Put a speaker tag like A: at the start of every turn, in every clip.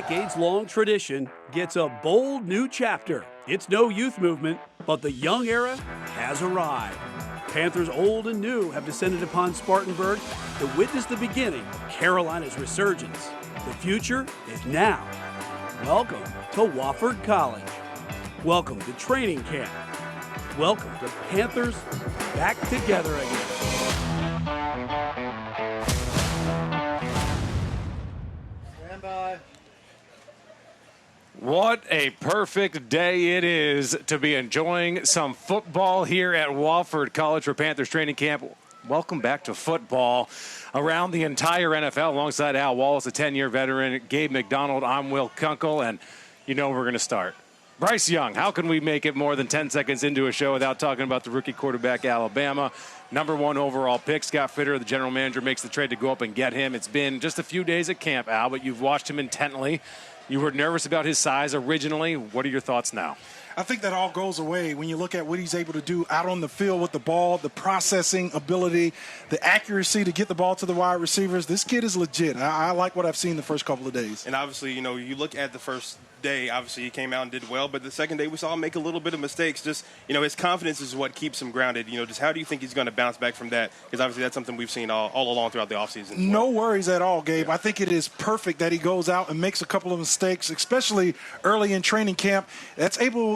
A: decades-long tradition gets a bold new chapter. It's no youth movement, but the young era has arrived. Panthers old and new have descended upon Spartanburg to witness the beginning of Carolina's resurgence. The future is now. Welcome to Wofford College. Welcome to training camp. Welcome to Panthers back together again.
B: Stand by.
C: What a perfect day it is to be enjoying some football here at Wofford College for Panthers Training Camp. Welcome back to football around the entire NFL alongside Al Wallace, a 10-year veteran, Gabe McDonald. I'm Will Kunkel, and you know we're going to start. Bryce Young, how can we make it more than 10 seconds into a show without talking about the rookie quarterback, Alabama? #1 overall pick, Scott Fitter, the general manager, makes the trade to go up and get him. It's been just a few days at camp, Al, but you've watched him intently. You were nervous about his size originally. What are your thoughts now?
B: I think that all goes away when you look at what he's able to do out on the field with the ball, the processing ability, the accuracy to get the ball to the wide receivers. This kid is legit. I like what I've seen the first couple of days.
D: And obviously, you know, you look at the first day, obviously he came out and did well, but the second day we saw him make a little bit of mistakes. Just, you know, his confidence is what keeps him grounded. You know, just how do you think he's going to bounce back from that? Because obviously that's something we've seen all along throughout the offseason.
B: No worries at all, Gabe. Yeah. I think it is perfect that he goes out and makes a couple of mistakes, especially early in training camp.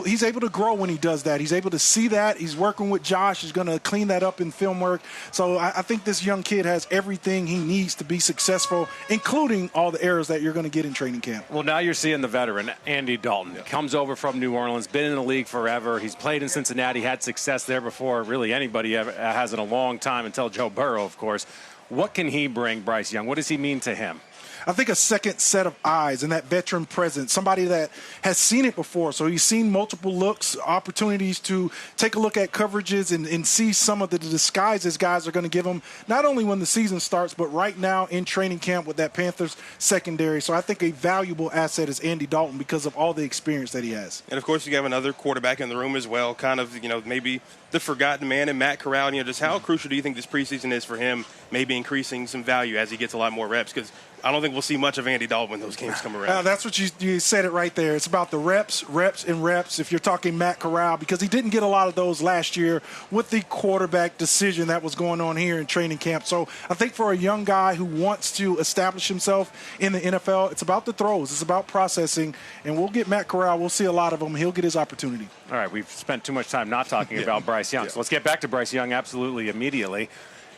B: He's able to grow when he does that. He's able to see that. He's working with Josh. He's going to clean that up in film work. So I think this young kid has everything he needs to be successful, including all the errors that you're going to get in training camp.
C: Well, now you're seeing the veteran, Andy Dalton. Yeah. Comes over from New Orleans, been in the league forever. He's played in Cincinnati, had success there before really anybody has in a long time, until Joe Burrow, of course. What can he bring, Bryce Young? What does he mean to him?
B: I think a second set of eyes and that veteran presence, somebody that has seen it before. So he's seen multiple looks, opportunities to take a look at coverages and see some of the disguises guys are going to give him, not only when the season starts, but right now in training camp with that Panthers secondary. So I think a valuable asset is Andy Dalton because of all the experience that he has.
D: And, of course, you have another quarterback in the room as well, kind of, you know, maybe the forgotten man in Matt Corral. You know, just how crucial do you think this preseason is for him, maybe increasing some value as he gets a lot more reps? Because I don't think we'll see much of Andy Dalton when those games come around.
B: That's what you said it right there. It's about the reps, and reps. If you're talking Matt Corral, because he didn't get a lot of those last year with the quarterback decision that was going on here in training camp. So I think for a young guy who wants to establish himself in the NFL, it's about the throws. It's about processing. And we'll get Matt Corral. We'll see a lot of him. He'll get his opportunity.
C: All right, we've spent too much time not talking about Bryce Young. So let's get back to Bryce Young absolutely immediately.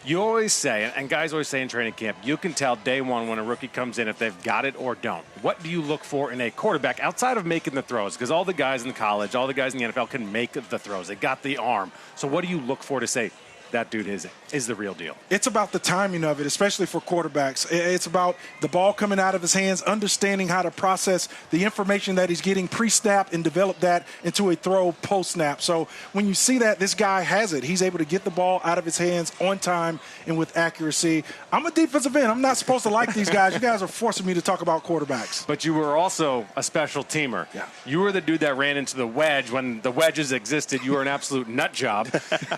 C: You always say, and guys always say in training camp, you can tell day one when a rookie comes in if they've got it or don't. What do you look for in a quarterback outside of making the throws? Because all the guys in college, all the guys in the NFL can make the throws. They got the arm. So what do you look for to say, that dude is the real deal?
B: It's about the timing of it, especially for quarterbacks. It's about the ball coming out of his hands, understanding how to process the information that he's getting pre-snap and develop that into a throw post-snap. So when you see that, this guy has it. He's able to get the ball out of his hands on time and with accuracy. I'm a defensive end. I'm not supposed to like these guys. You guys are forcing me to talk about quarterbacks.
C: But you were also a special teamer.
B: Yeah.
C: You were the dude that ran into the wedge when the wedges existed. You were an absolute nut job.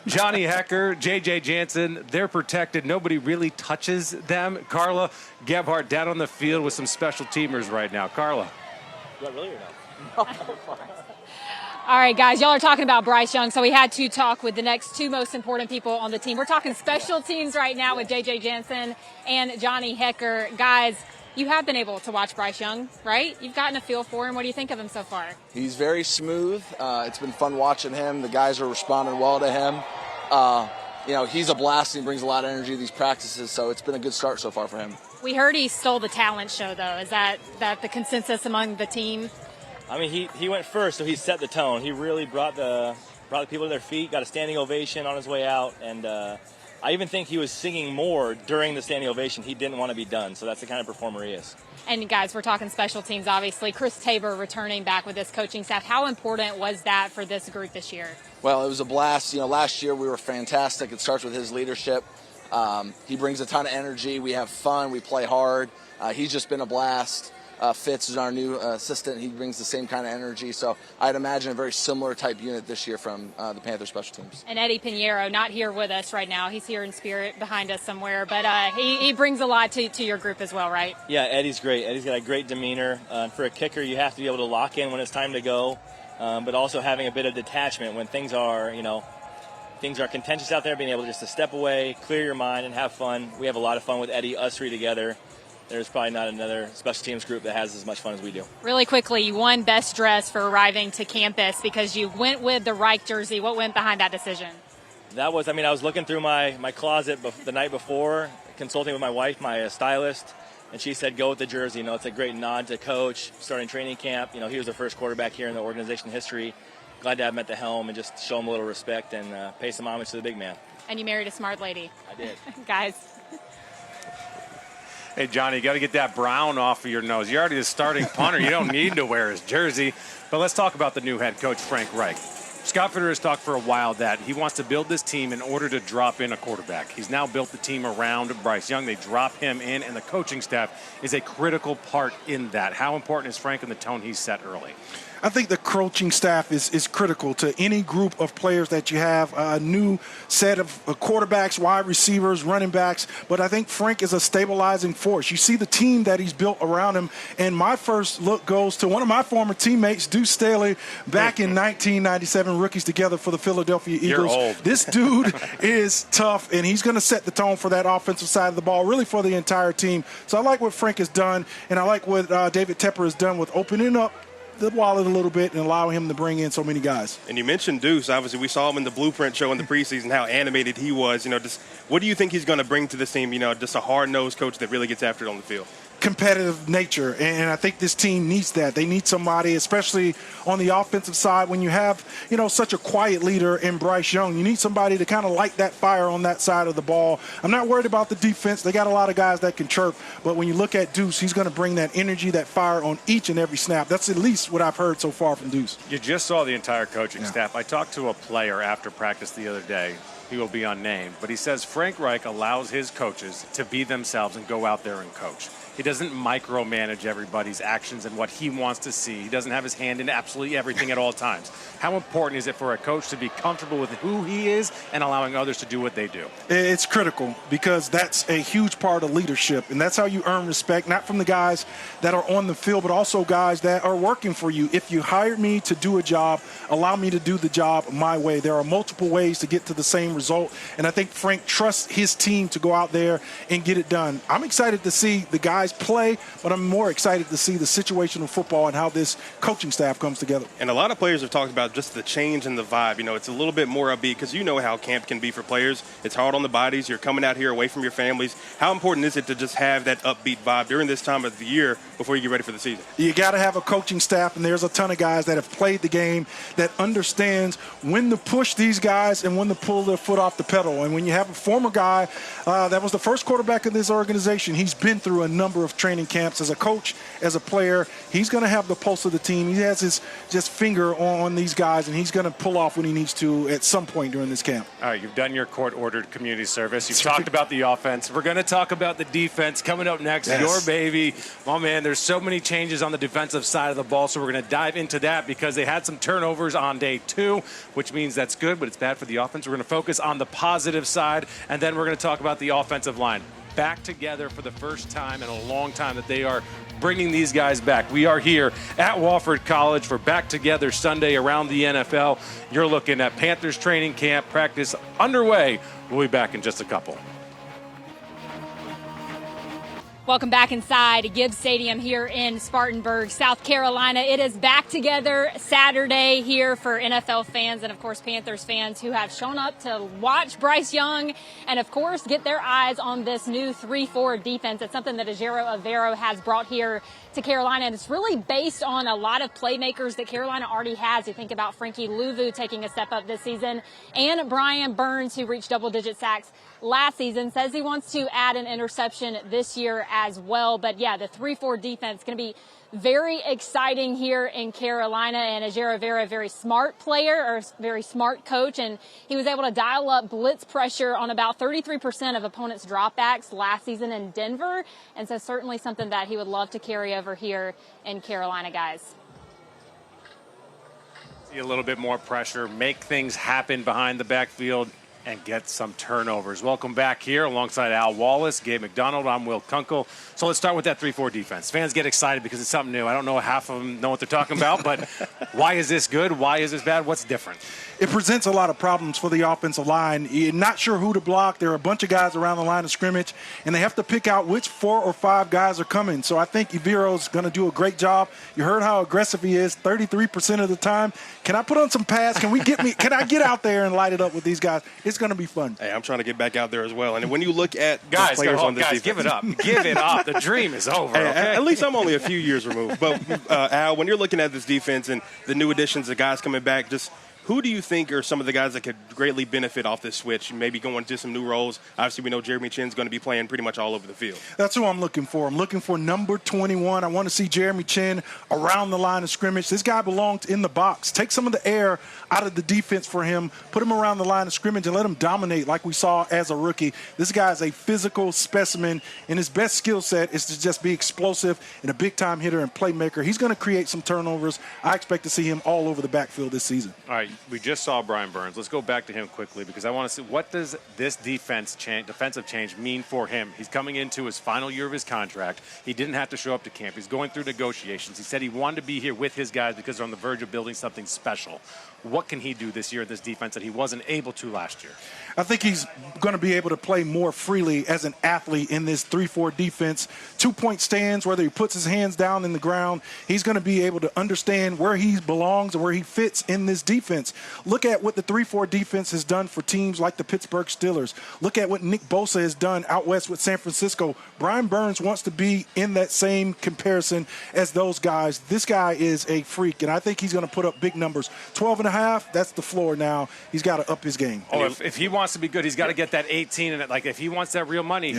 C: Johnny Hecker, J.J. Jansen, they're protected. Nobody really touches them. Carla Gebhardt down on the field with some special teamers right now. Carla.
E: You want really or no? All right, guys, y'all are talking about Bryce Young, so we had to talk with the next two most important people on the team. We're talking special teams right now with J.J. Jansen and Johnny Hecker. Guys, you have been able to watch Bryce Young, right? You've gotten a feel for him. What do you think of him so far?
F: He's very smooth. It's been fun watching him. The guys are responding well to him. You know, he's a blast and he brings a lot of energy to these practices, so it's been a good start so far for him.
E: We heard he stole the talent show, though. Is that the consensus among the team?
G: I mean, he went first, so he set the tone. He really brought the people to their feet, got a standing ovation on his way out, and I even think he was singing more during the standing ovation. He didn't want to be done, so that's the kind of performer he is.
E: And, guys, we're talking special teams, obviously. Chris Tabor returning back with this coaching staff. How important was that for this group this year?
F: Well, it was a blast. You know, last year we were fantastic. It starts with his leadership. He brings a ton of energy. We have fun. We play hard. He's just been a blast. Fitz is our new assistant. He brings the same kind of energy. So I'd imagine a very similar type unit this year from the Panthers special teams.
E: And Eddie Pinheiro, not here with us right now. He's here in spirit behind us somewhere. But he brings a lot to your group as well, right?
G: Yeah, Eddie's great. Eddie's got a great demeanor. For a kicker, you have to be able to lock in when it's time to go, but also having a bit of detachment when things are contentious out there, being able just to step away, clear your mind, and have fun. We have a lot of fun with Eddie, us three together. There's probably not another special teams group that has as much fun as we do. Really quickly, you won Best Dress for arriving to campus because you went with the Reich jersey. What went behind that decision? I was looking through my closet the night before, consulting with my wife, my stylist, and she said, go with the jersey. It's a great nod to Coach, starting training camp. He was the first quarterback here in the organization history. Glad to have him at the helm and just show him a little respect and pay some homage to the big man. And you married a smart lady. I did. Guys.
C: Hey, Johnny, you got to get that brown off of your nose. You're already the starting punter. You don't need to wear his jersey. But let's talk about the new head coach, Frank Reich. Scott Fitter has talked for a while that he wants to build this team in order to drop in a quarterback. He's now built the team around Bryce Young. They drop him in, and the coaching staff is a critical part in that. How important is Frank and the tone he set early?
B: I think the coaching staff is critical to any group of players that you have, a new set of quarterbacks, wide receivers, running backs. But I think Frank is a stabilizing force. You see the team that he's built around him. And my first look goes to one of my former teammates, Deuce Staley, back in 1997, rookies together for the Philadelphia Eagles.
C: You're old.
B: This dude is tough, and he's going to set the tone for that offensive side of the ball, really for the entire team. So I like what Frank has done, and I like what David Tepper has done with opening up the wallet a little bit and allow him to bring in so many guys.
D: And you mentioned Deuce. Obviously, we saw him in the Blueprint show in the preseason, how animated he was. Just what do you think he's going to bring to this team? Just a hard-nosed coach that really gets after it on the field.
B: Competitive nature, and I think this team needs that. They need somebody, especially on the offensive side, when you have, such a quiet leader in Bryce Young. You need somebody to kind of light that fire on that side of the ball. I'm not worried about the defense. They got a lot of guys that can chirp, but when you look at Deuce, he's going to bring that energy, that fire on each and every snap. That's at least what I've heard so far from Deuce.
C: You just saw the entire coaching staff. I talked to a player after practice the other day. He will be unnamed, but he says Frank Reich allows his coaches to be themselves and go out there and coach. He doesn't micromanage everybody's actions and what he wants to see. He doesn't have his hand in absolutely everything at all times. How important is it for a coach to be comfortable with who he is and allowing others to do what they do?
B: It's critical because that's a huge part of leadership, and that's how you earn respect, not from the guys that are on the field, but also guys that are working for you. If you hired me to do a job, allow me to do the job my way. There are multiple ways to get to the same result, and I think Frank trusts his team to go out there and get it done. I'm excited to see the guys play, but I'm more excited to see the situational football and how this coaching staff comes together.
D: And a lot of players have talked about just the change in the vibe. It's a little bit more upbeat because how camp can be for players. It's hard on the bodies. You're coming out here away from your families. How important is it to just have that upbeat vibe during this time of the year before you get ready for the season? You
B: got to have a coaching staff, and there's a ton of guys that have played the game that understands when to push these guys and when to pull their foot off the pedal. And when you have a former guy that was the first quarterback of this organization, he's been through a number of training camps as a coach, as a player. He's going to have the pulse of the team. He has his finger on these guys, and he's going to pull off when he needs to at some point during this camp.
C: All right, you've done your court-ordered community service. You've talked about the offense. We're going to talk about the defense coming up next.
B: Yes.
C: Your baby. Oh, man, there's so many changes on the defensive side of the ball, so we're going to dive into that because they had some turnovers on day 2, which means that's good, but it's bad for the offense. We're going to focus on the positive side, and then we're going to talk about the offensive line. Back together for the first time in a long time that they are bringing these guys back. We are here at Wofford College for Back Together Sunday around the NFL. You're looking at Panthers Training Camp practice underway. We'll be back in just a couple.
E: Welcome back inside Gibbs Stadium here in Spartanburg, South Carolina. It is Back Together Saturday here for NFL fans and, of course, Panthers fans who have shown up to watch Bryce Young and, of course, get their eyes on this new 3-4 defense. It's something that Ejiro Evero has brought here to Carolina, and it's really based on a lot of playmakers that Carolina already has. You think about Frankie Louvu taking a step up this season and Brian Burns, who reached double-digit sacks last season. Says he wants to add an interception this year as well. But yeah, the 3-4 defense is going to be very exciting here in Carolina. And Ajay Rivera, a very smart player or very smart coach, and he was able to dial up blitz pressure on about 33% of opponents' dropbacks last season in Denver. And so certainly something that he would love to carry over here in Carolina, guys.
C: See a little bit more pressure, make things happen behind the backfield, and get some turnovers. Welcome back here alongside Al Wallace, Gabe McDonald. I'm Will Kunkel. So let's start with that 3-4 defense. Fans get excited because it's something new. I don't know half of them know what they're talking about, but why is this good? Why is this bad? What's different?
B: It presents a lot of problems for the offensive line. You're not sure who to block. There are a bunch of guys around the line of scrimmage, and they have to pick out which 4 or 5 guys are coming. So I think Evero's going to do a great job. You heard how aggressive he is, 33% of the time. Can I put on some pads? Can I get out there and light it up with these guys? It's going to be fun.
D: Hey, I'm trying to get back out there as well. And when you look at the players on this defense,
C: give it up. Give it up. The dream is over.
D: Hey,
C: okay?
D: At least I'm only a few years removed. But, Al, when you're looking at this defense and the new additions, the guys coming back, just who do you think are some of the guys that could greatly benefit off this switch, maybe going to some new roles? Obviously, we know Jeremy Chinn's going to be playing pretty much all over the field.
B: That's who I'm looking for. I'm looking for number 21. I want to see Jeremy Chinn around the line of scrimmage. This guy belongs in the box. Take some of the air out of the defense for him, put him around the line of scrimmage, and let him dominate like we saw as a rookie. This guy is a physical specimen, and his best skill set is to just be explosive and a big-time hitter and playmaker. He's going to create some turnovers. I expect to see him all over the backfield this season.
C: All right, we just saw Brian Burns. Let's go back to him quickly because I want to see what does this defensive change mean for him. He's coming into his final year of his contract. He didn't have to show up to camp. He's going through negotiations. He said he wanted to be here with his guys because they're on the verge of building something special. What can he do this year in this defense that he wasn't able to last year?
B: I think he's going to be able to play more freely as an athlete in this 3-4 defense. 2-point stands, whether he puts his hands down in the ground, he's going to be able to understand where he belongs and where he fits in this defense. Look at what the 3-4 defense has done for teams like the Pittsburgh Steelers. Look at what Nick Bosa has done out west with San Francisco. Brian Burns wants to be in that same comparison as those guys. This guy is a freak, and I think he's going to put up big numbers. 12.5, that's the floor now. He's got to up his game.
C: Oh, if he wants to be good, he's got to get that 18. And like if he wants that real money,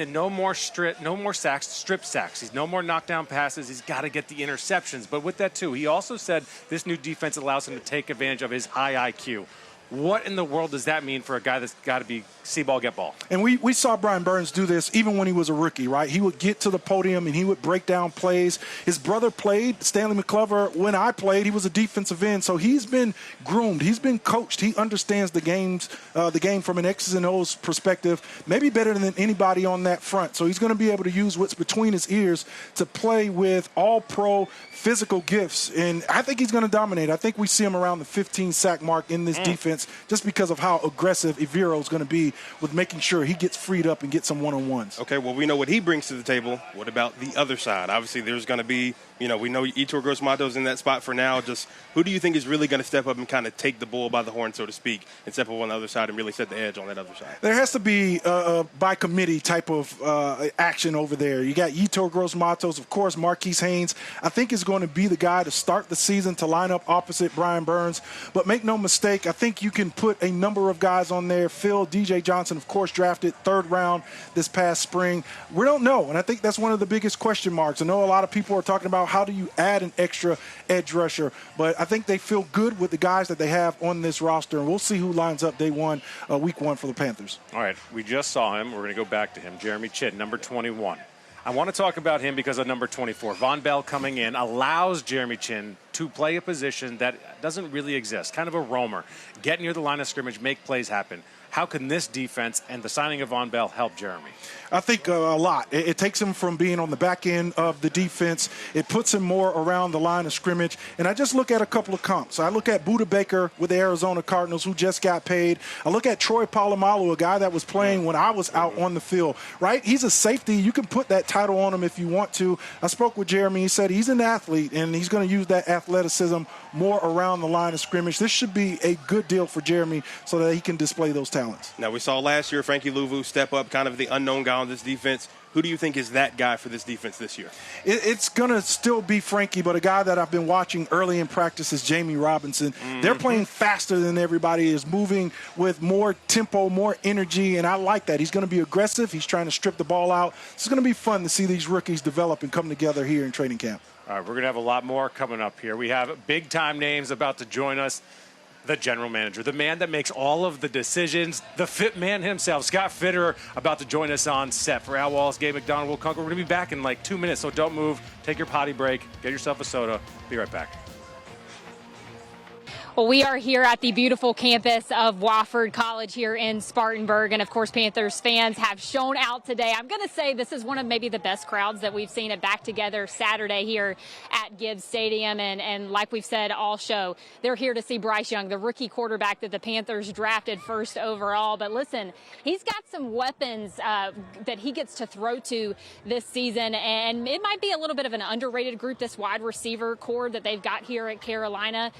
C: no more sacks, strip sacks. He's no more knockdown passes. He's got to get the interceptions. But with that too, he also said this new defense allows him to take advantage of his high IQ. What in the world does that mean for a guy that's got to be see ball, get ball?
B: And we saw Brian Burns do this even when he was a rookie, right? He would get to the podium and he would break down plays. His brother played, Stanley McClover. When I played, he was a defensive end. So he's been groomed. He's been coached. He understands the game from an X's and O's perspective, maybe better than anybody on that front. So he's going to be able to use what's between his ears to play with all-pro physical gifts. And I think he's going to dominate. I think we see him around the 15-sack mark in this defense just because of how aggressive Evero is going to be with making sure he gets freed up and gets some one-on-ones.
D: Okay, well, we know what he brings to the table. What about the other side? Obviously, there's going to be, we know Yetur Gross-Matos in that spot for now. Just who do you think is really going to step up and kind of take the bull by the horn, so to speak, and step up on the other side and really set the edge on that other side?
B: There has to be a by committee type of action over there. You got Yetur Gross-Matos, of course, Marquise Haynes. I think is going to be the guy to start the season to line up opposite Brian Burns. But make no mistake, I think you can put a number of guys on there. Phil, DJ Johnson, of course, drafted 3rd round this past spring. We don't know, and I think that's one of the biggest question marks. I know a lot of people are talking about how do you add an extra edge rusher, but I think they feel good with the guys that they have on this roster, and we'll see who lines up week 1 for the Panthers.
C: All right, we just saw him. We're going to go back to him. Jeremy Chinn, number 21. I want to talk about him because of number 24. Von Bell coming in allows Jeremy Chinn to play a position that doesn't really exist, kind of a roamer. Get near the line of scrimmage, make plays happen. How can this defense and the signing of Von Bell help Jeremy?
B: I think a lot. It takes him from being on the back end of the defense. It puts him more around the line of scrimmage. And I just look at a couple of comps. I look at Budda Baker with the Arizona Cardinals, who just got paid. I look at Troy Polamalu, a guy that was playing when I was out on the field, right? He's a safety. You can put that title on him if you want to. I spoke with Jeremy. He said he's an athlete, and he's going to use that athleticism more around the line of scrimmage. This should be a good deal for Jeremy so that he can display those talents. talents.
D: Now, we saw last year Frankie Louvu step up, kind of the unknown guy on this defense. Who do you think is that guy for this defense this year?
B: It's going to still be Frankie, but a guy that I've been watching early in practice is Jamie Robinson. They're playing faster than everybody is, moving with more tempo, more energy, and I like that. He's going to be aggressive. He's trying to strip the ball out. It's going to be fun to see these rookies develop and come together here in training camp.
C: All right, we're going to have a lot more coming up here. We have big-time names about to join us. The general manager, the man that makes all of the decisions, the fit man himself, Scott Fitterer, about to join us on set. For Al Wallace, Gabe McDonald, Will Kunkel. We're going to be back in like 2 minutes, so don't move. Take your potty break. Get yourself a soda. Be right back.
E: Well, we are here at the beautiful campus of Wofford College here in Spartanburg. And, of course, Panthers fans have shown out today. I'm going to say this is one of maybe the best crowds that we've seen at Back Together Saturday here at Gibbs Stadium. And like we've said all show, they're here to see Bryce Young, the rookie quarterback that the Panthers drafted first overall. But, listen, he's got some weapons that he gets to throw to this season. And it might be a little bit of an underrated group, this wide receiver core that they've got here at Carolina.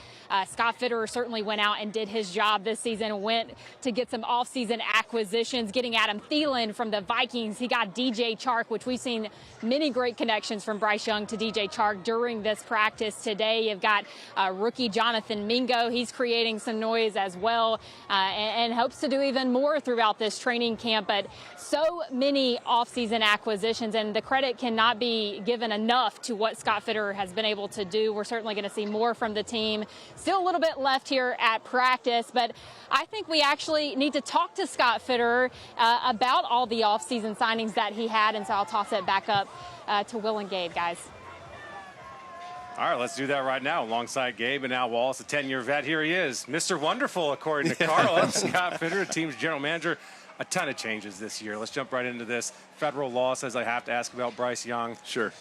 E: Scott Fitterer certainly went out and did his job this season, went to get some offseason acquisitions, getting Adam Thielen from the Vikings. He got DJ Chark, which we've seen many great connections from Bryce Young to DJ Chark during this practice today. You've got rookie Jonathan Mingo. He's creating some noise as well and hopes to do even more throughout this training camp. But so many offseason acquisitions, and the credit cannot be given enough to what Scott Fitterer has been able to do. We're certainly going to see more from the team. Still a little bit left here at practice, but I think we actually need to talk to Scott Fitterer about all the offseason signings that he had, and so I'll toss it back up to Will and Gabe, guys.
C: All right, let's do that right now. Alongside Gabe and Al Wallace, a 10-year vet. Here he is, Mr. Wonderful, according to Carl. I'm Scott Fitterer, team's general manager. A ton of changes this year. Let's jump right into this. Federal law says I have to ask about Bryce Young.
H: Sure.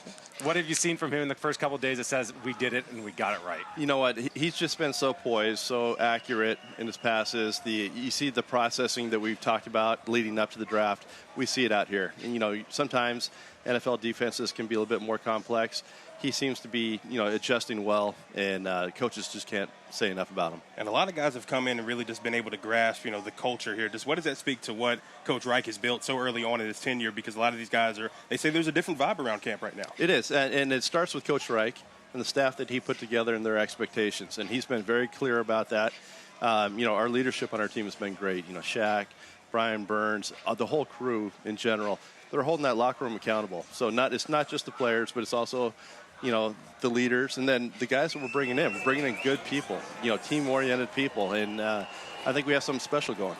C: What have you seen from him in the first couple of days that says we did it and we got it right?
H: You know what? He's just been so poised, so accurate in his passes. You see the processing that we've talked about leading up to the draft. We see it out here. And, you know, sometimes NFL defenses can be a little bit more complex. He seems to be, you know, adjusting well, and coaches just can't say enough about him.
D: And a lot of guys have come in and really just been able to grasp, you know, the culture here. Just what does that speak to what Coach Reich has built so early on in his tenure? Because a lot of these guys they say there's a different vibe around camp right now.
H: It is, and it starts with Coach Reich and the staff that he put together and their expectations. And he's been very clear about that. You know, our leadership on our team has been great. You know, Shaq, Brian Burns, the whole crew in general, they're holding that locker room accountable. So it's not just the players, but it's also, you know, the leaders, and then the guys that we're bringing in. We're bringing in good people, you know, team-oriented people, and I think we have something special going.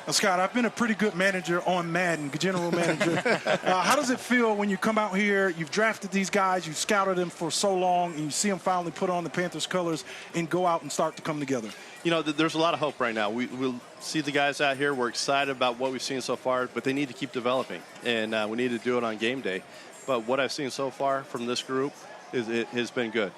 B: Now, Scott, I've been a pretty good manager on Madden, general manager. How does it feel when you come out here, you've drafted these guys, you've scouted them for so long, and you see them finally put on the Panthers colors and go out and start to come together?
H: You know, there's a lot of hope right now. We'll see the guys out here. We're excited about what we've seen so far, but they need to keep developing, and we need to do it on game day. But what I've seen so far from this group it has been good.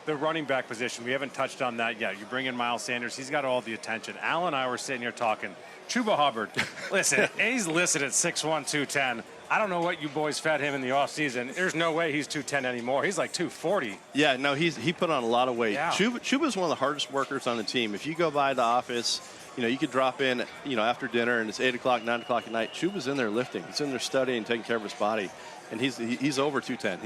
C: The running back position, we haven't touched on that yet. You bring in Miles Sanders. He's got all the attention. Al and I were sitting here talking. Chuba Hubbard, listen, he's listed at 6'1", 210. I don't know what you boys fed him in the offseason. There's no way he's 210 anymore. He's like 240.
H: Yeah, no, he put on a lot of weight.
C: Yeah.
H: Chuba's one of the hardest workers on the team. If you go by the office, you know, you could drop in, you know, after dinner and it's 8 o'clock, 9 o'clock at night. Chuba's in there lifting. He's in there studying, taking care of his body. And he's over 210.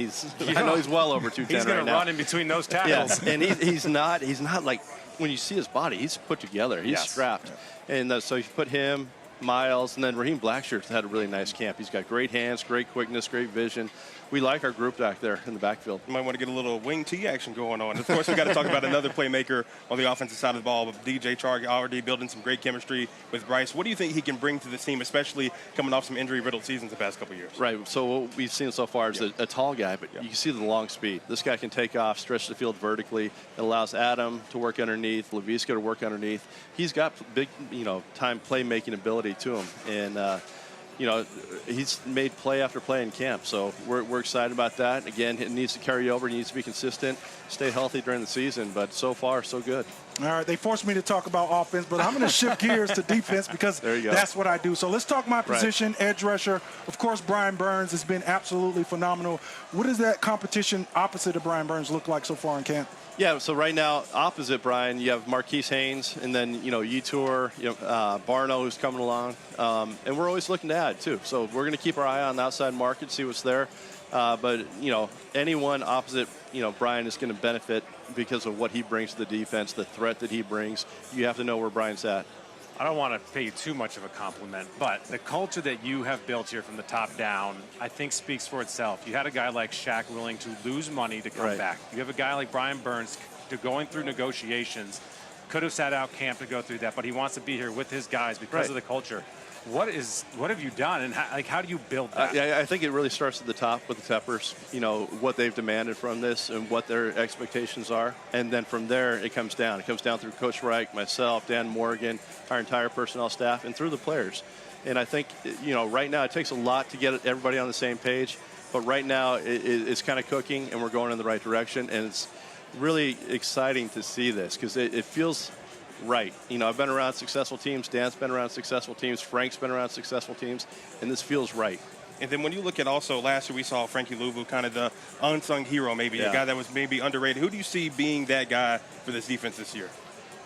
H: I know he's well over 210 right now.
C: He's going to run in between those tackles.
H: Yeah, and he's not like, when you see his body, he's put together. He's strapped. And so you put him, Miles, and then Raheem Blackshirt's had a really nice camp. He's got great hands, great quickness, great vision. We like our group back there in the backfield.
D: You might want to get a little wing T action going on. Of course, we got to talk about another playmaker on the offensive side of the ball. With DJ Chark already building some great chemistry with Bryce. What do you think he can bring to this team, especially coming off some injury-riddled seasons the past couple of years?
H: Right. So what we've seen so far is a tall guy, but you can see the long speed. This guy can take off, stretch the field vertically. It allows Adam to work underneath, Laviska to work underneath. He's got big, you know, time playmaking ability to him, and you know, he's made play after play in camp, so we're excited about that. Again, it needs to carry over. He needs to be consistent, stay healthy during the season, but so far, so good.
B: All right, they forced me to talk about offense, but I'm going to shift gears to defense because that's what I do. So let's talk my position, edge rusher. Of course, Brian Burns has been absolutely phenomenal. What does that competition opposite of Brian Burns look like so far in camp?
H: Yeah, so right now, opposite Brian, you have Marquise Haynes, and then, Yetur, Barno, who's coming along. And we're always looking to add, too. So we're going to keep our eye on the outside market, see what's there. But, anyone opposite, Brian is going to benefit because of what he brings to the defense, the threat that he brings. You have to know where Brian's at.
C: I don't want to pay you too much of a compliment, but the culture that you have built here from the top down, I think speaks for itself. You had a guy like Shaq willing to lose money to come back. You have a guy like Brian Burns going through negotiations, could have sat out camp to go through that, but he wants to be here with his guys because of the culture. What have you done, and how do you build that?
H: I think it really starts at the top with the Peppers, what they've demanded from this and what their expectations are. And then from there, it comes down. It comes down through Coach Reich, myself, Dan Morgan, our entire personnel staff, and through the players. And I think, right now it takes a lot to get everybody on the same page. But right now it's kind of cooking, and we're going in the right direction. And it's really exciting to see this because it feels right. I've been around successful teams. Dan's been around successful teams. Frank's been around successful teams. And this feels right.
D: And then when you look at also last year we saw Frankie Louvu, kind of the unsung hero, maybe a guy that was maybe underrated. Who do you see being that guy for this defense this year?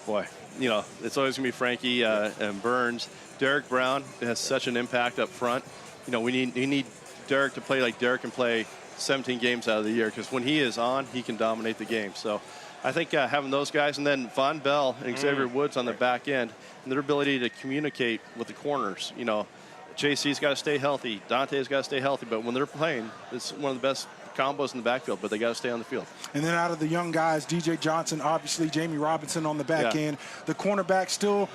H: Boy, it's always going to be Frankie and Burns. Derek Brown has such an impact up front. We need Derek to play like Derek can play 17 games out of the year because when he is on, he can dominate the game. So I think having those guys, and then Von Bell and Xavier Woods on the back end, and their ability to communicate with the corners. JC's got to stay healthy. Dante's got to stay healthy. But when they're playing, it's one of the best combos in the backfield, but they got to stay on the field.
B: And then out of the young guys, DJ Johnson, obviously, Jamie Robinson on the back end. The cornerback still,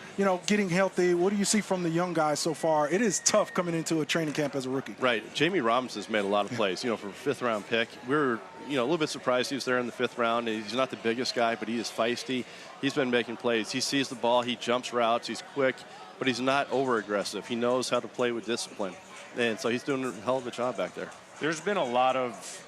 B: getting healthy. What do you see from the young guys so far? It is tough coming into a training camp as a rookie.
H: Right. Jamie Robinson's made a lot of plays. For a fifth-round pick, we were, a little bit surprised he was there in the fifth round. He's not the biggest guy, but he is feisty. He's been making plays. He sees the ball. He jumps routes. He's quick, but he's not over-aggressive. He knows how to play with discipline. And so he's doing a hell of a job back there.
C: There's been a lot of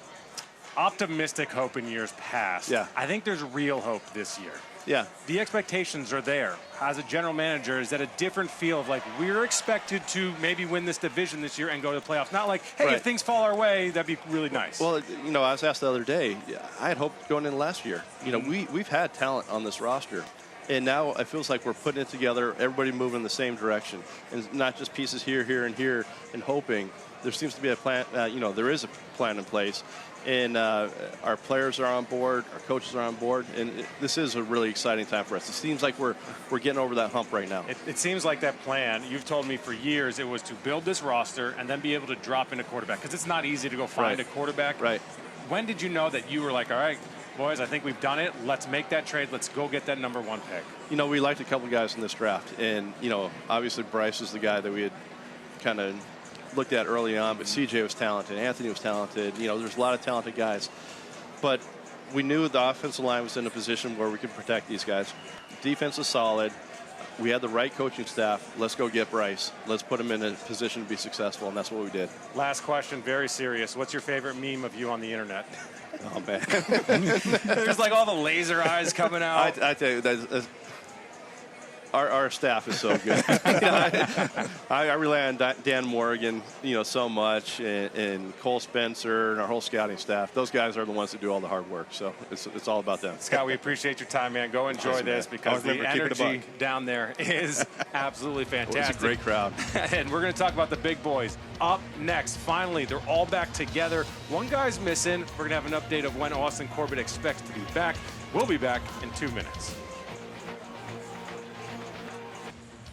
C: optimistic hope in years past.
H: Yeah.
C: I think there's real hope this year.
H: Yeah.
C: The expectations are there. As a general manager, is that a different feel of like we're expected to maybe win this division this year and go to the playoffs? Not like, hey, if things fall our way, that'd be really nice.
H: Well, I was asked the other day, I had hope going in last year. We've had talent on this roster. And now it feels like we're putting it together, everybody moving in the same direction. And not just pieces here, here, and here, and hoping. There seems to be a plan, there is a plan in place. And our players are on board, our coaches are on board, and this is a really exciting time for us. It seems like we're getting over that hump right now.
C: It seems like that plan, you've told me for years, it was to build this roster and then be able to drop in a quarterback, because it's not easy to go find a quarterback.
H: Right.
C: When did you know that you were like, all right, boys, I think we've done it. Let's make that trade. Let's go get that number one pick.
H: We liked a couple guys in this draft, and, obviously Bryce is the guy that we had kind of looked at early on, but CJ was talented, Anthony was talented, there's a lot of talented guys. But we knew the offensive line was in a position where we could protect these guys. Defense is solid. We had the right coaching staff. Let's go get Bryce. Let's put him in a position to be successful, and that's what we did.
C: Last question, very serious. What's your favorite meme of you on the internet?
H: Oh, man.
C: There's like all the laser eyes coming out.
H: I tell you, our staff is so good. I rely on Dan Morgan, so much, and Cole Spencer and our whole scouting staff. Those guys are the ones that do all the hard work. So it's all about them.
C: Scott, we appreciate your time, man. Go enjoy this because the energy down there is absolutely fantastic.
H: It's a great crowd.
C: And we're going to talk about the big boys up next. Finally, they're all back together. One guy's missing. We're going to have an update of when Austin Corbett expects to be back. We'll be back in 2 minutes.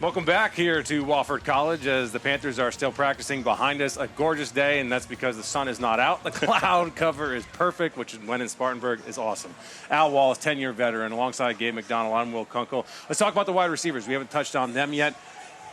C: Welcome back here to Wofford College as the Panthers are still practicing behind us. A gorgeous day, and that's because the sun is not out. The cloud cover is perfect, which when in Spartanburg is awesome. Al Wallace, 10-year veteran, alongside Gabe McDonald. I'm Will Kunkel. Let's talk about the wide receivers. We haven't touched on them yet.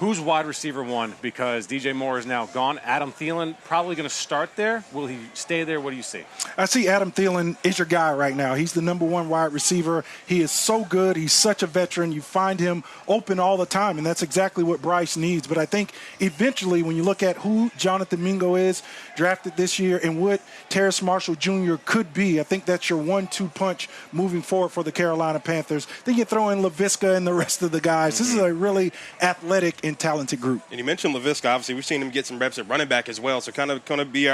C: Who's wide receiver one? Because DJ Moore is now gone. Adam Thielen probably going to start there. Will he stay there? What do you see?
B: I see Adam Thielen is your guy right now. He's the #1 wide receiver. He is so good. He's such a veteran. You find him open all the time, and that's exactly what Bryce needs. But I think eventually when you look at who Jonathan Mingo is, drafted this year, and what Terrace Marshall Jr. could be, I think that's your 1-2 punch moving forward for the Carolina Panthers. Then you throw in Laviska and the rest of the guys. This is a really athletic and talented group.
D: And you mentioned Laviska. Obviously, we've seen him get some reps at running back as well. So kind of going to be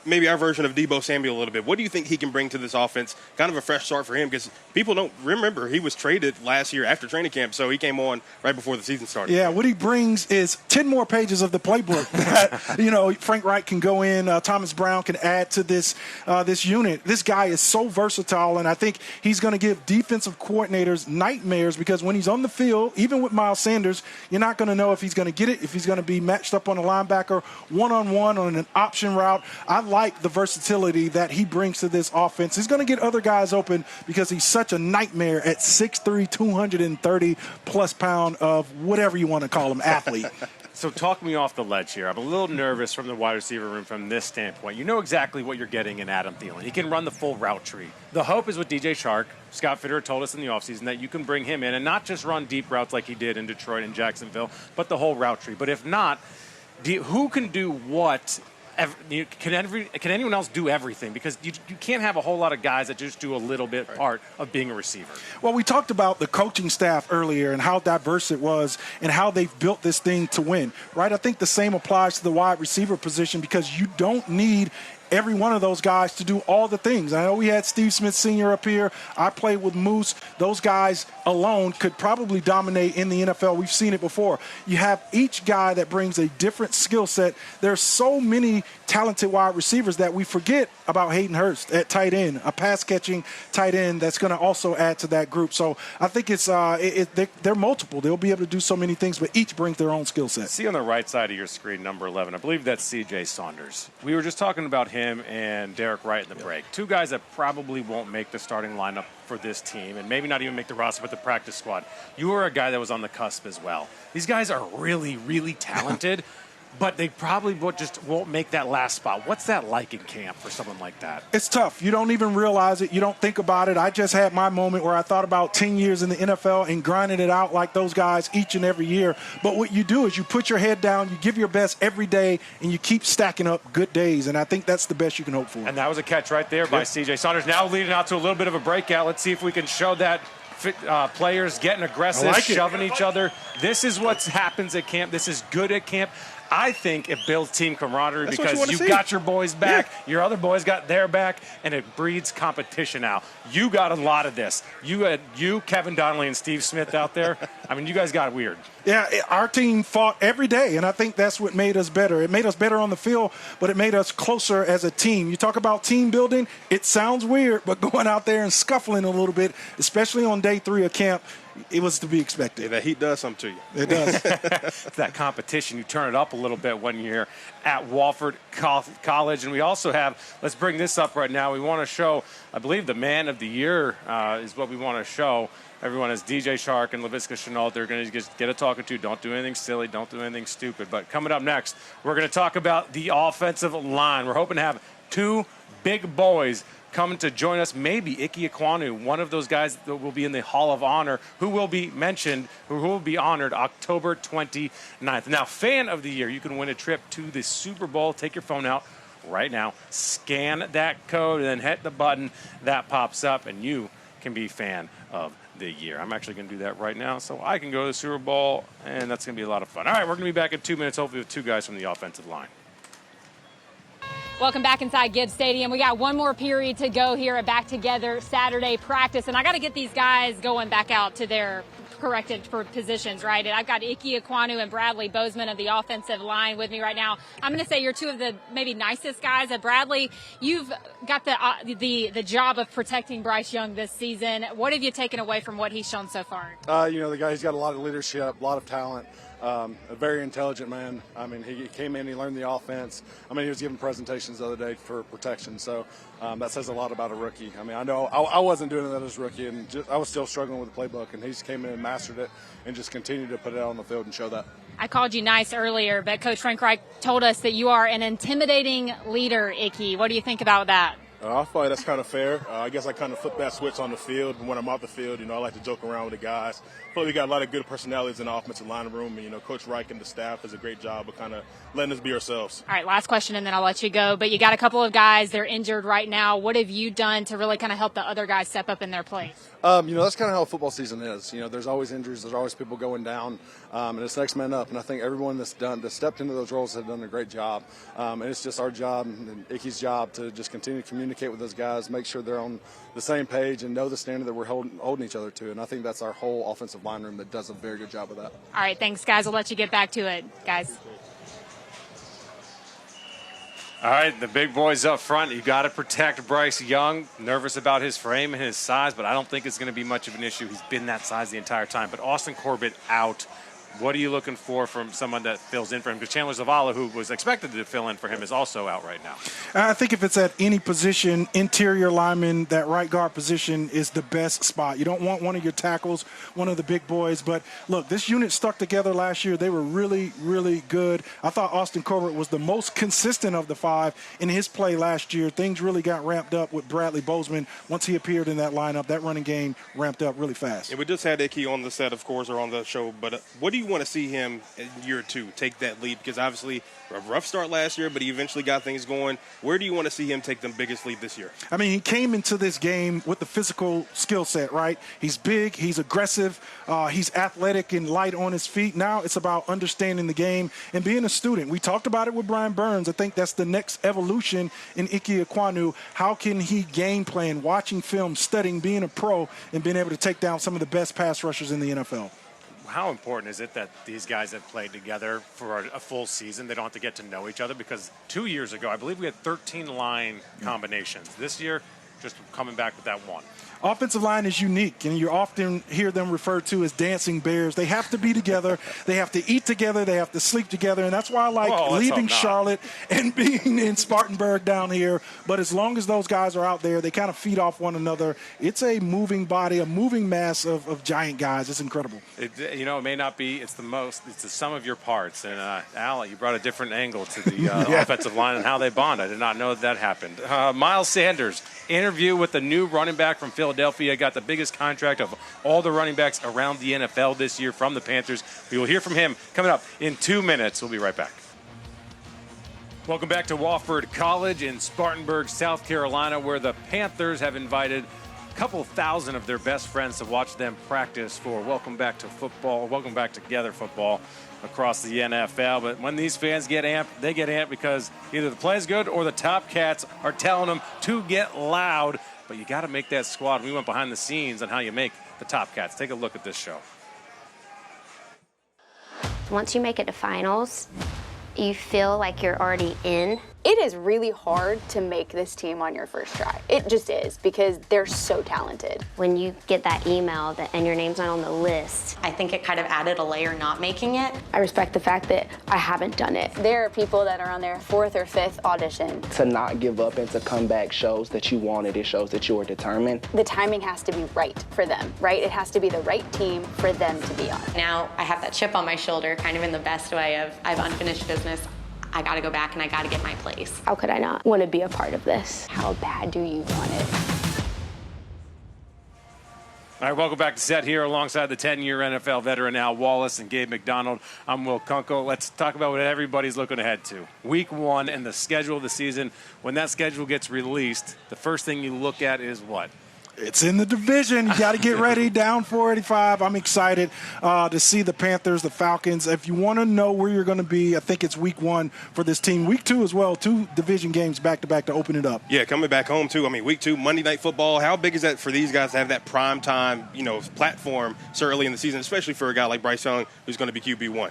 D: maybe our version of Deebo Samuel a little bit. What do you think he can bring to this offense? Kind of a fresh start for him, because people don't remember he was traded last year after training camp, so he came on right before the season started.
B: Yeah, what he brings is 10 more pages of the playbook that, Frank Reich can go in, Thomas Brown can add to this unit. This guy is so versatile, and I think he's going to give defensive coordinators nightmares, because when he's on the field, even with Miles Sanders, you're not going to know if he's going to get it, if he's going to be matched up on a linebacker, one-on-one on an option route. I like the versatility that he brings to this offense. He's going to get other guys open because he's such a nightmare at 6'3", 230-plus pound of whatever you want to call him, athlete.
C: So talk me off the ledge here. I'm a little nervous from the wide receiver room from this standpoint. You know exactly what you're getting in Adam Thielen. He can run the full route tree. The hope is with DJ Chark. Scott Fitterer told us in the offseason that you can bring him in and not just run deep routes like he did in Detroit and Jacksonville, but the whole route tree. But if not, who can do what? Can anyone else do everything? Because you can't have a whole lot of guys that just do a little bit part of being a receiver.
B: Well, we talked about the coaching staff earlier and how diverse it was and how they've built this thing to win, right? I think the same applies to the wide receiver position, because you don't need every one of those guys to do all the things. I know we had Steve Smith Sr. up here. I played with Moose. Those guys alone could probably dominate in the NFL. We've seen it before. You have each guy that brings a different skill set. There's so many talented wide receivers that we forget about Hayden Hurst at tight end, a pass-catching tight end that's going to also add to that group. So I think they're multiple. They'll be able to do so many things, but each brings their own skill set.
C: See on the right side of your screen, number 11, I believe that's C.J. Saunders. We were just talking about him and Derek Wright in the break. Two guys that probably won't make the starting lineup for this team and maybe not even make the roster, but the practice squad. You were a guy that was on the cusp as well. These guys are really, really talented, but they probably won't make that last spot. What's that like in camp for someone like that?
B: It's tough. You don't even realize it. You don't think about it. I just had my moment where I thought about 10 years in the NFL and grinding it out like those guys each and every year. But what you do is you put your head down, you give your best every day, and you keep stacking up good days. And I think that's the best you can hope for.
C: And that was a catch right there by C.J. Saunders. Now leading out to a little bit of a breakout. Let's see if we can show that. Players getting aggressive, shoving each other. This is what happens at camp. This is good at camp. I think it builds team camaraderie because you got your boys back, your other boys got their back, and it breeds competition now. You got a lot of this. You had Kevin Donnelly, and Steve Smith out there. I mean, you guys got it weird.
B: Yeah, our team fought every day, and I think that's what made us better. It made us better on the field, but it made us closer as a team. You talk about team building, it sounds weird, but going out there and scuffling a little bit, especially on day 3 of camp, it was to be expected.
D: Yeah, that heat does something to you.
B: It does.
C: It's that competition. You turn it up a little bit when you're at Wofford College. And we also have, let's bring this up right now. We want to show, I believe the man of the year is what we want to show. Everyone is DJ Chark and Laviska Shenault. They're going to just get a talking to. Don't do anything silly. Don't do anything stupid. But coming up next, we're going to talk about the offensive line. We're hoping to have 2 big boys coming to join us, maybe Ike Ekwonu, one of those guys that will be in the Hall of Honor, who will be mentioned, who will be honored October 29th. Now, Fan of the Year, you can win a trip to the Super Bowl. Take your phone out right now, scan that code, and then hit the button that pops up, and you can be Fan of the Year. I'm actually going to do that right now so I can go to the Super Bowl, and that's going to be a lot of fun. All right, we're going to be back in 2 minutes, hopefully with 2 guys from the offensive line.
E: Welcome back inside Gibbs Stadium. We got one more period to go here at Back Together Saturday practice, and I got to get these guys going back out to their corrected for positions, right? And I've got Ike Ekwonu and Bradley Bozeman of the offensive line with me right now. I'm going to say you're 2 of the maybe nicest guys. Bradley, you've got the job of protecting Bryce Young this season. What have you taken away from what he's shown so far?
I: The guy, he's got a lot of leadership, a lot of talent. A very intelligent man. I mean, he came in, he learned the offense. I mean, he was giving presentations the other day for protection. So that says a lot about a rookie. I mean, I know I wasn't doing that as a rookie, and I was still struggling with the playbook, and he just came in and mastered it and just continued to put it out on the field and show that.
E: I called you nice earlier, but Coach Frank Reich told us that you are an intimidating leader, Icky. What do you think about that?
I: I feel like that's kind of fair. I guess I kind of flip that switch on the field. When I'm off the field, I like to joke around with the guys. I feel like we got a lot of good personalities in the offensive line room. And, Coach Reich and the staff does a great job of kind of letting us be ourselves.
E: All right, last question, and then I'll let you go. But you got a couple of guys. They're injured right now. What have you done to really kind of help the other guys step up in their place?
I: That's kind of how football season is. There's always injuries. There's always people going down. And it's next man up. And I think everyone that's stepped into those roles have done a great job. And it's just our job and Icky's job to just continue to communicate with those guys, make sure they're on the same page and know the standard that we're holding each other to. And I think that's our whole offensive line room that does a very good job of that.
E: All right, thanks, guys. I'll let you get back to it, guys.
C: All right, the big boys up front. You got to protect Bryce Young. Nervous about his frame and his size, but I don't think it's going to be much of an issue. He's been that size the entire time. But Austin Corbett out. What are you looking for from someone that fills in for him? Because Chandler Zavala, who was expected to fill in for him, is also out right now.
B: I think if it's at any position, interior lineman, that right guard position is the best spot. You don't want one of your tackles, one of the big boys. But, look, this unit stuck together last year. They were really, really good. I thought Austin Corbett was the most consistent of the five in his play last year. Things really got ramped up with Bradley Bozeman. Once he appeared in that lineup, that running game ramped up really fast.
D: Yeah, we just had Icky on the set, of course, or on the show. But what do you want to see him in year two take that lead? Because obviously a rough start last year, but he eventually got things going. Where do you want to see him take the biggest lead this year?
B: I mean, he came into this game with the physical skill set, right? He's big, he's aggressive, he's athletic and light on his feet. Now it's about understanding the game and being a student. We talked about it with Brian Burns. I think that's the next evolution in Ike Ekwonu. How can he game plan, watching film, studying, being a pro, and being able to take down some of the best pass rushers in the NFL?
C: How important is it that these guys have played together for a full season? They don't have to get to know each other, because 2 years ago, I believe we had 13 line combinations. This year, just coming back with that one.
B: Offensive line is unique, and you often hear them referred to as dancing bears. They have to be together. They have to eat together. They have to sleep together, and that's why I like leaving Charlotte and being in Spartanburg down here. But as long as those guys are out there, they kind of feed off one another. It's a moving body, a moving mass of giant guys. It's incredible.
C: It may not be. It's the sum of your parts. And Al, you brought a different angle to the offensive line and how they bond. I did not know that happened. Miles Sanders, interview with the new running back from Philadelphia, got the biggest contract of all the running backs around the NFL this year from the Panthers. We will hear from him coming up in 2 minutes. We'll be right back. Welcome back to Wofford College in Spartanburg, South Carolina, where the Panthers have invited a couple thousand of their best friends to watch them practice for Welcome Back to Football, Welcome Back Together football across the NFL. But when these fans get amped, they get amped because either the play is good or the Top Cats are telling them to get loud. But you got to make that squad. We went behind the scenes on how you make the Top Cats. Take a look at this show.
J: Once you make it to finals, you feel like you're already in.
K: It is really hard to make this team on your first try. It just is, because they're so talented.
J: When you get that email and your name's not on the list,
L: I think it kind of added a layer not making it.
K: I respect the fact that I haven't done it. There are people that are on their 4th or 5th audition.
M: To not give up and to come back shows that you wanted. It shows that you were determined.
K: The timing has to be right for them, right? It has to be the right team for them to be on.
L: Now I have that chip on my shoulder, kind of in the best way of I have unfinished business. I got to go back and I got to get my place.
K: How could I not want to be a part of this? How bad do you want it?
C: All right, welcome back to set here alongside the 10-year NFL veteran Al Wallace and Gabe McDonald. I'm Will Kunkel. Let's talk about what everybody's looking ahead to. Week 1 and the schedule of the season. When that schedule gets released, the first thing you look at is what?
B: It's in the division. You got to get ready. Down 485. I'm excited to see the Panthers, the Falcons. If you want to know where you're going to be, I think it's week 1 for this team. Week 2 as well. 2 division games back-to-back to open it up.
D: Yeah, coming back home, too. I mean, week 2, Monday Night Football. How big is that for these guys to have that prime time, platform so early in the season, especially for a guy like Bryce Young, who's going to be QB1?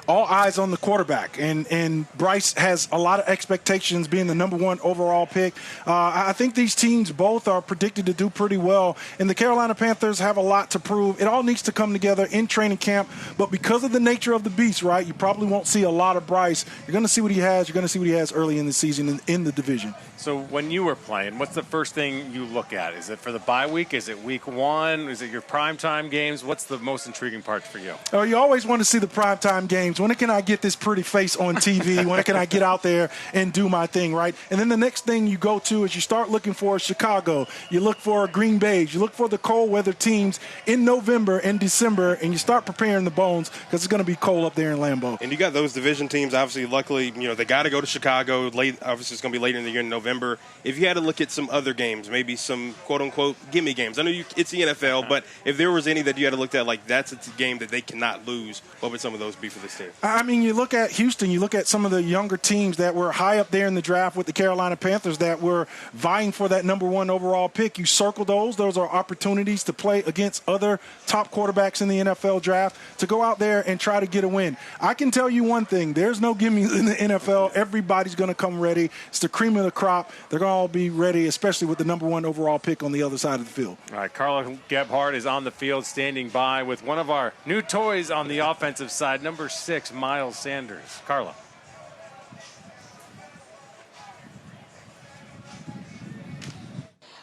B: All eyes on the quarterback, and Bryce has a lot of expectations being the number 1 overall pick. I think these teams both are predicted to do pretty well, and the Carolina Panthers have a lot to prove. It all needs to come together in training camp, but because of the nature of the beast, right, you probably won't see a lot of Bryce. You're going to see what he has. You're going to see what he has early in the season in the division.
C: So when you were playing, what's the first thing you look at? Is it for the bye week? Is it week 1? Is it your primetime games? What's the most intriguing part for you?
B: Oh, you always want to see the primetime games. games? When can I get this pretty face on TV? When can I get out there and do my thing, right? And then the next thing you go to is you start looking for Chicago. You look for Green Bay. You look for the cold weather teams in November and December, and you start preparing the bones because it's going to be cold up there in Lambeau.
D: And you got those division teams, obviously, luckily, they got to go to Chicago. Obviously, it's going to be later in the year in November. If you had to look at some other games, maybe some quote-unquote gimme games. I know it's the NFL, but if there was any that you had to look at, like that's a game that they cannot lose, what would some of those be for this team?
B: I mean, you look at Houston, you look at some of the younger teams that were high up there in the draft with the Carolina Panthers that were vying for that number 1 overall pick. You circle those. Those are opportunities to play against other top quarterbacks in the NFL draft to go out there and try to get a win. I can tell you one thing. There's no gimmies in the NFL. Everybody's going to come ready. It's the cream of the crop. They're going to all be ready, especially with the number 1 overall pick on the other side of the field.
C: All right, Carla Gebhardt is on the field standing by with one of our new toys on the offensive side, number 6, Miles Sanders. Carla.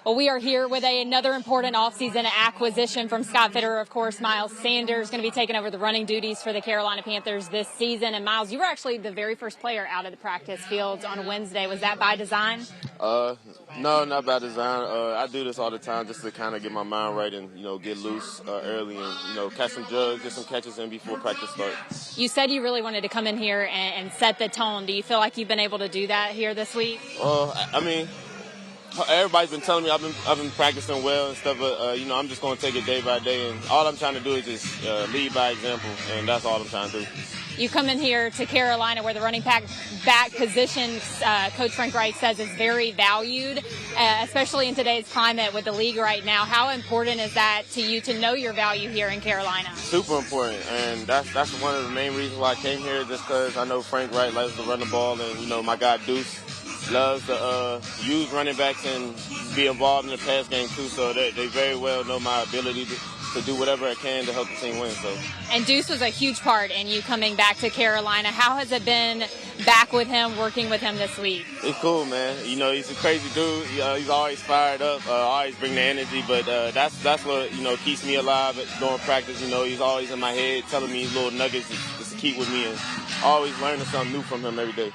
E: Well, we are here with another important offseason acquisition from Scott Fitterer. Of course, Miles Sanders going to be taking over the running duties for the Carolina Panthers this season. And, Miles, you were actually the very first player out of the practice fields on Wednesday. Was that by design?
N: No, not by design. I do this all the time just to kind of get my mind right and, get loose early and, catch some jugs, get some catches in before practice starts.
E: You said you really wanted to come in here and set the tone. Do you feel like you've been able to do that here this week?
N: I mean, everybody's been telling me I've been practicing well and stuff, but I'm just going to take it day by day, and all I'm trying to do is just lead by example, and that's all I'm trying to do.
E: You come in here to Carolina where the running back position, Coach Frank Wright says, is very valued, especially in today's climate with the league right now. How important is that to you to know your value here in Carolina?
N: Super important, and that's one of the main reasons why I came here, just because I know Frank Wright likes to run the ball, and, my guy Deuce loves to use running backs and be involved in the pass game too, so they very well know my ability to do whatever I can to help the team win. So. And
E: Deuce was a huge part in you coming back to Carolina. How has it been back with him, working with him this week?
N: It's cool, man. He's a crazy dude. He's always fired up, always bring the energy, but that's what, keeps me alive during practice. He's always in my head telling me little nuggets just to keep with me, and always learning something new from him every day.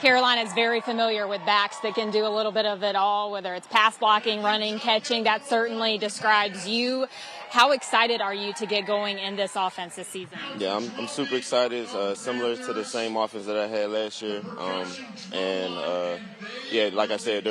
E: Carolina is very familiar with backs that can do a little bit of it all, whether it's pass blocking, running, catching. That certainly describes you. How excited are you to get going in this offense this season?
N: Yeah, I'm super excited. Similar to the same offense that I had last year. Like I said,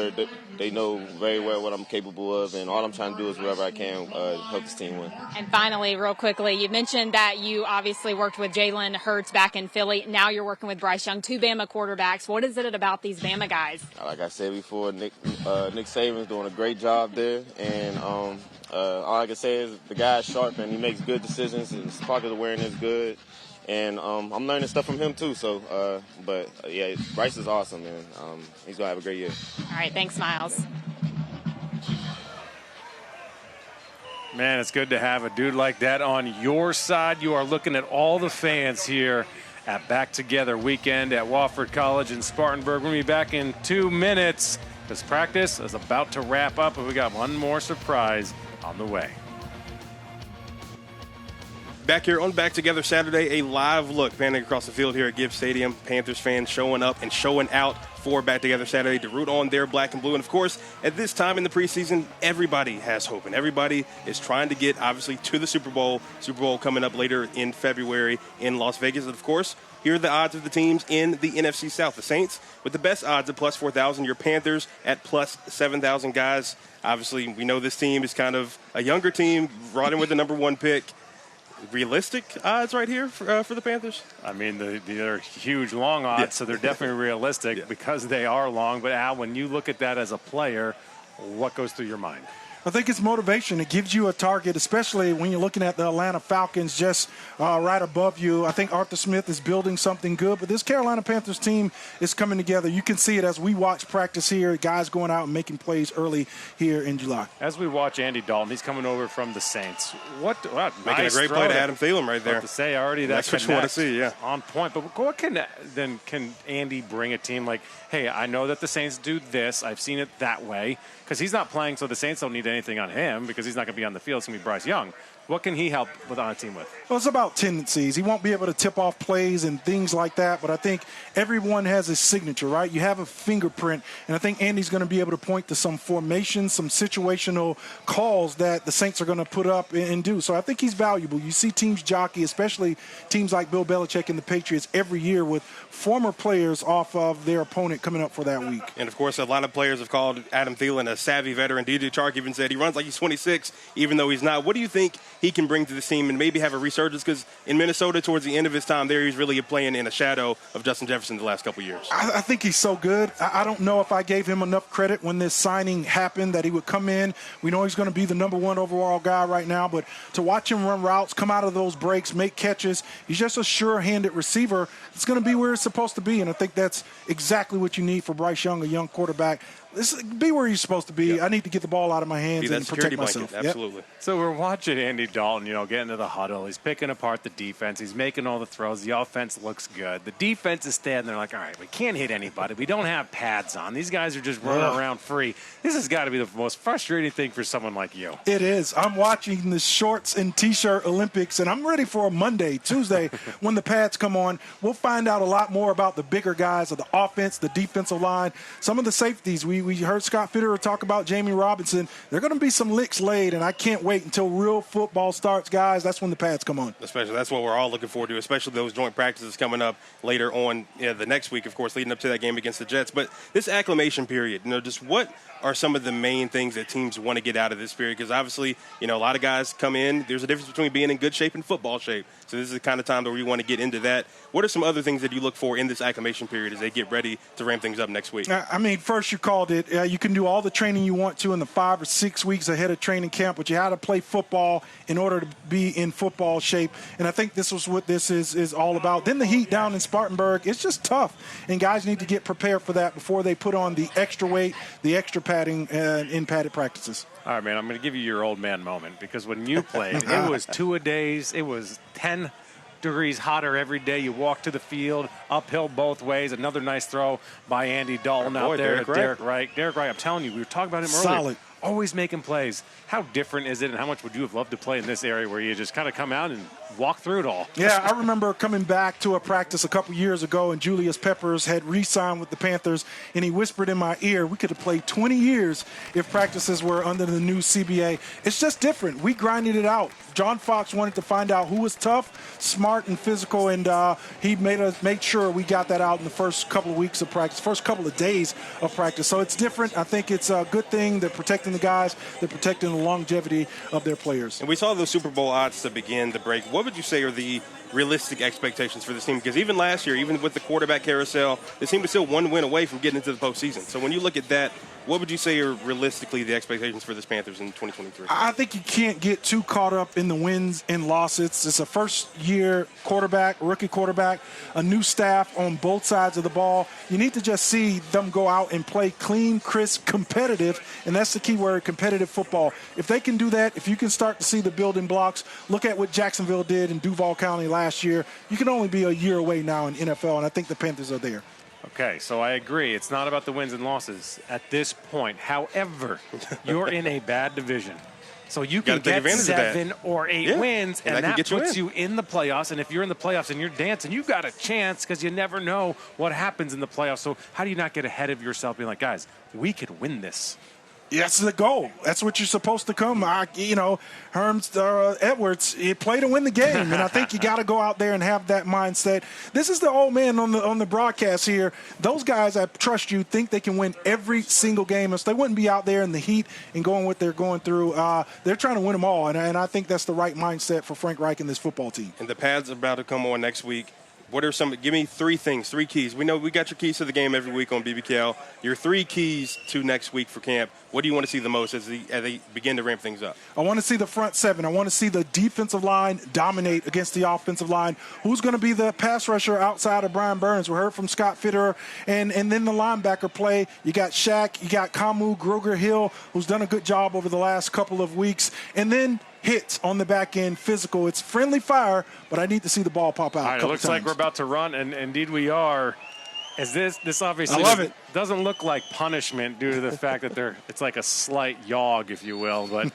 N: they know very well what I'm capable of, and all I'm trying to do is wherever I can help this team win.
E: And finally, real quickly, you mentioned that you obviously worked with Jalen Hurts back in Philly. Now you're working with Bryce Young, 2 Bama quarterbacks. What is it about these Bama guys?
N: Like I said before, Nick Saban's doing a great job there, and all I can say is the guy's sharp and he makes good decisions. His pocket awareness is good, and I'm learning stuff from him too. So, Bryce is awesome, and he's gonna have a great year.
E: All right, thanks, Miles.
C: Man, it's good to have a dude like that on your side. You are looking at all the fans here at Back Together Weekend at Wofford College in Spartanburg. We'll be back in 2 minutes because practice is about to wrap up, and we got one more surprise on the way.
D: Back here on Back Together Saturday, a live look panning across the field here at Gibbs Stadium. Panthers fans showing up and showing out for Back Together Saturday to root on their black and blue. And, of course, at this time in the preseason, everybody has hope. And everybody is trying to get, obviously, to the Super Bowl. Super Bowl coming up later in February in Las Vegas. And, of course, here are the odds of the teams in the NFC South. The Saints with the best odds at plus 4,000. Your Panthers at plus 7,000. Guys, obviously, we know this team is kind of a younger team, brought in with the number 1 pick. Realistic odds right here for the Panthers?
C: I mean, they're huge long odds, so they're definitely realistic because they are long. But, Al, when you look at that as a player, what goes through your mind?
B: I think it's motivation. It gives you a target, especially when you're looking at the Atlanta Falcons just right above you. I think Arthur Smith is building something good, but this Carolina Panthers team is coming together. You can see it as we watch practice here, guys going out and making plays early here in July.
C: As we watch Andy Dalton, he's coming over from the Saints. What
D: making
C: nice
D: a great play to Adam Thielen right there.
C: To say already
D: that's what you want to see, yeah.
C: On point. But what can Andy bring a team like, hey, I know that the Saints do this. I've seen it that way. Because he's not playing, so the Saints don't need anything on him because he's not going to be on the field. It's going to be Bryce Young. What can he help with on a team with?
B: Well, it's about tendencies. He won't be able to tip off plays and things like that, but I think everyone has a signature, right? You have a fingerprint, and I think Andy's going to be able to point to some formation, some situational calls that the Saints are going to put up and do. So I think he's valuable. You see teams jockey, especially teams like Bill Belichick and the Patriots, every year with former players off of their opponent coming up for that week.
D: And, of course, a lot of players have called Adam Thielen a savvy veteran. DJ Chark even said he runs like he's 26, even though he's not. What do you think he can bring to this team and maybe have a resurgence? Because in Minnesota, towards the end of his time there, he's really playing in a shadow of Justin Jefferson the last couple of years.
B: I think he's so good. I don't know if I gave him enough credit when this signing happened, that he would come in. We know he's going to be the number 1 overall guy right now, but to watch him run routes, come out of those breaks, make catches, he's just a sure-handed receiver. It's going to be where it's supposed to be, and I think that's exactly what you need for Bryce Young, a young quarterback. Be where you're supposed to be. Yep. I need to get the ball out of my hands and protect myself.
D: Blanket. Absolutely.
B: Yep.
C: So we're watching Andy Dalton, get into the huddle. He's picking apart the defense. He's making all the throws. The offense looks good. The defense is standing there like, all right, we can't hit anybody. We don't have pads on. These guys are just running around free. This has got to be the most frustrating thing for someone like you.
B: It is. I'm watching the shorts and T-shirt Olympics, and I'm ready for a Monday, Tuesday, when the pads come on. We'll find out a lot more about the bigger guys of the offense, the defensive line, some of the safeties. We heard Scott Fitterer talk about Jamie Robinson. There are going to be some licks laid, and I can't wait until real football starts, guys. That's when the pads come on.
D: Especially, that's what we're all looking forward to, especially those joint practices coming up later on the next week, of course, leading up to that game against the Jets. But this acclimation period, just what are some of the main things that teams want to get out of this period? Because obviously, a lot of guys come in. There's a difference between being in good shape and football shape. So this is the kind of time where we want to get into that. What are some other things that you look for in this acclimation period as they get ready to ramp things up next week?
B: First you called it. You can do all the training you want to in the 5 or 6 weeks ahead of training camp, but you have to play football in order to be in football shape. And I think this is what this is all about. Then the heat down in Spartanburg, it's just tough. And guys need to get prepared for that before they put on the extra weight, the extra padding in padded practices.
C: All right, man, I'm going to give you your old man moment, because when you played, it was 2-a-days. It was 10 degrees hotter every day. You walk to the field, uphill both ways. Another nice throw by Andy Dalton out there. Derek Wright. Derek Wright, I'm telling you, we were talking about him earlier.
B: Solid.
C: Always making plays. How different is it, and how much would you have loved to play in this area where you just kind of come out and walk through it all?
B: Yeah, I remember coming back to a practice a couple years ago, and Julius Peppers had re-signed with the Panthers, and he whispered in my ear, we could have played 20 years if practices were under the new CBA. It's just different. We grinded it out. John Fox wanted to find out who was tough, smart, and physical, and he made sure we got that out in the first couple of weeks of practice, first couple of days of practice. So it's different. I think it's a good thing. They're protecting the guys. They're protecting the longevity of their players.
D: And we saw those Super Bowl odds to begin the break. What would you say are the realistic expectations for this team? Because even last year, even with the quarterback carousel, they seemed to still one win away from getting into the postseason. So when you look at that, what would you say are realistically the expectations for this Panthers in 2023?
B: I think you can't get too caught up in the wins and losses. It's a first-year quarterback, rookie quarterback, a new staff on both sides of the ball. You need to just see them go out and play clean, crisp, competitive, and that's the key word, competitive football. If they can do that, if you can start to see the building blocks, look at what Jacksonville did in Duval County last year. You can only be a year away now in NFL, and I think the Panthers are there.
C: Okay, so I agree. It's not about the wins and losses at this point. However, you're in a bad division. So you can get 7 or 8 wins, and that puts you in the playoffs. And if you're in the playoffs and you're dancing, you've got a chance, because you never know what happens in the playoffs. So how do you not get ahead of yourself being like, guys, we could win this?
B: That's the goal. That's what you're supposed to come. Edwards, he played to win the game, and I think you got to go out there and have that mindset. This is the old man on the broadcast here. Those guys, I trust you, think they can win every single game. If they wouldn't be out there in the heat and going what they're going through, they're trying to win them all, and I think that's the right mindset for Frank Reich and this football team.
D: And the pads are about to come on next week. What are some? Give me 3 things, 3 keys. We know we got your keys to the game every week on BBKL. Your 3 keys to next week for camp. What do you want to see the most as they begin to ramp things up?
B: I want to see the front 7. I want to see the defensive line dominate against the offensive line. Who's going to be the pass rusher outside of Brian Burns? We heard from Scott Fitterer. And then the linebacker play. You got Shaq. You got Kamu Grugier-Hill, who's done a good job over the last couple of weeks. And then hits on the back end, physical. It's friendly fire, but I need to see the ball pop out.
C: All right, it looks like we're about to run, and indeed we are. As this obviously doesn't look like punishment due to the fact that it's like a slight yog, if you will, but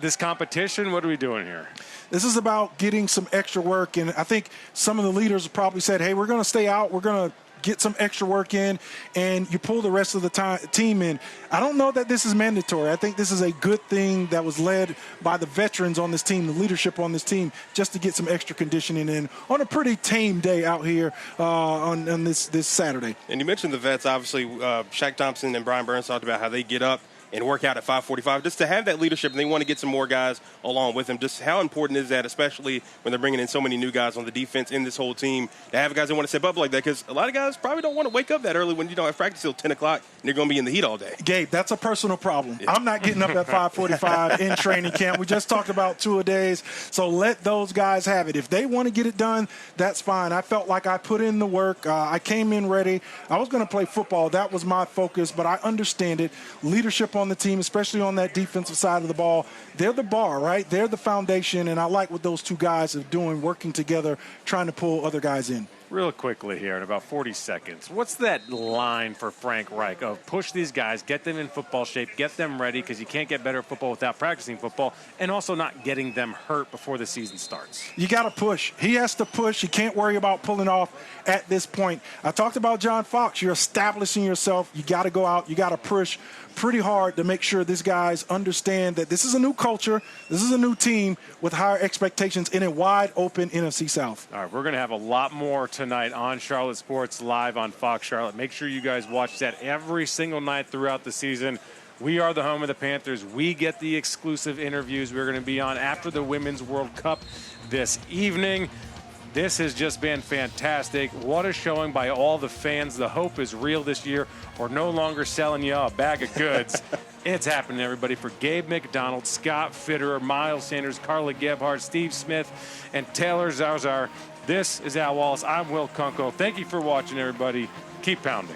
C: this competition? What are we doing here?
B: This is about getting some extra work, and I think some of the leaders probably said, hey, we're going to stay out. We're going to get some extra work in, and you pull the rest of the team in. I don't know that this is mandatory. I think this is a good thing that was led by the veterans on this team, the leadership on this team, just to get some extra conditioning in on a pretty tame day out here on this Saturday.
D: And you mentioned the vets. Obviously, Shaq Thompson and Brian Burns talked about how they get up and work out at 5:45, just to have that leadership, and they want to get some more guys along with them. Just how important is that, especially when they're bringing in so many new guys on the defense in this whole team, to have guys that want to step up like that? Because a lot of guys probably don't want to wake up that early when you don't have practice till 10 o'clock and you're going to be in the heat all day.
B: Gabe, that's a personal problem. Yeah. I'm not getting up at 5:45 in training camp. We just talked about 2-a-days, so let those guys have it. If they want to get it done, that's fine. I felt like I put in the work. I came in ready. I was going to play football. That was my focus, but I understand it. Leadership on the team, especially on that defensive side of the ball, they're the bar, right? They're the foundation, and I like what those two guys are doing, working together, trying to pull other guys in.
C: Real quickly here in about 40 seconds, what's that line for Frank Reich of push these guys, get them in football shape, get them ready, because you can't get better at football without practicing football, and also not getting them hurt before the season starts?
B: You got to push. He has to push. You can't worry about pulling off at this point. I talked about John Fox. You're establishing yourself. You got to go out. You got to push pretty hard to make sure these guys understand that this is a new culture, this is a new team with higher expectations in a wide open NFC South.
C: All right, we're going to have a lot more tonight on Charlotte Sports Live on Fox Charlotte. Make sure you guys watch that every single night throughout the season. We are the home of the Panthers. We get the exclusive interviews we're going to be on after the Women's World Cup this evening. This has just been fantastic. What a showing by all the fans. The hope is real this year. We're no longer selling you a bag of goods. It's happening, everybody. For Gabe McDonald, Scott Fitterer, Miles Sanders, Carla Gebhardt, Steve Smith, and Taylor Zarzar, this is Al Wallace. I'm Will Kunkel. Thank you for watching, everybody. Keep pounding.